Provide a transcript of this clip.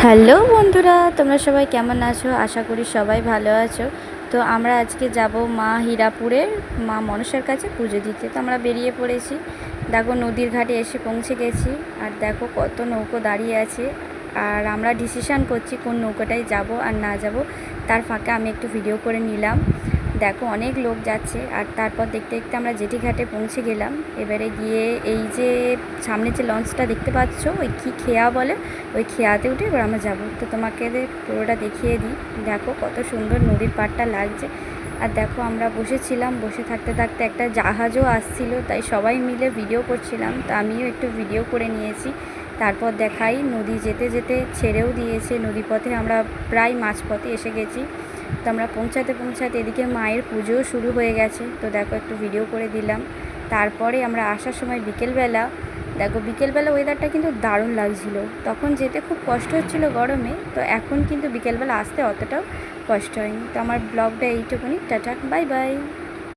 Hello বন্ধুরা, তোমরা সবাই কেমন আছো? আশা করি সবাই ভালো আছো। তো আমরা আজকে যাব মা হীরাপুরের মা মনসার কাছে পুজো দিতে। তো আমরা বেরিয়ে পড়েছি। দেখো নদীর ঘাটে এসে পৌঁছে গেছি। আর দেখো কত নৌকো দাঁড়িয়ে আছে। আর আমরা ডিসিশান করছি কোন নৌকোটায় যাব আর না যাব। তার ফাঁকে আমি একটু ভিডিও করে নিলাম। দেখো অনেক লোক যাচ্ছে। আর তারপর দেখতে দেখতে আমরা জেটি ঘাটে পৌঁছে গেলাম। এবারে গিয়ে এই যে সামনে যে লঞ্চটা দেখতে পাচ্ছ, ওই কী খেয়া বলে, ওই খেয়াতে উঠে এবার আমরা যাবো। তো তোমাকে পুরোটা দেখিয়ে দিই। দেখো কত সুন্দর নদীর পাড়টা লাগছে। আর দেখো আমরা বসেছিলাম, বসে থাকতে থাকতে একটা জাহাজও আসছিল, তাই সবাই মিলে ভিডিও করছিলাম। তো আমিও একটু ভিডিও করে নিয়েছি। তারপর দেখাই নদী যেতে যেতে ছেড়েও দিয়েছে নদীপথে। আমরা প্রায় মাঝপথে এসে গেছি। তো আমরা পৌঁছাতে পৌঁছাতে এদিকে মায়ের পুজোও শুরু হয়ে গেছে। তো দেখো একটু ভিডিও করে দিলাম। তারপরে আমরা আসার সময় বিকেলবেলা, দেখো বিকেলবেলা ওয়েদারটা কিন্তু দারুণ লাগছিল। তখন যেতে খুব কষ্ট হচ্ছিলো গরমে। তো এখন কিন্তু বিকেলবেলা আসতে অতটাও কষ্ট হয়নি। তো আমার ব্লগটা এইটুকুনি। Tata, bye bye.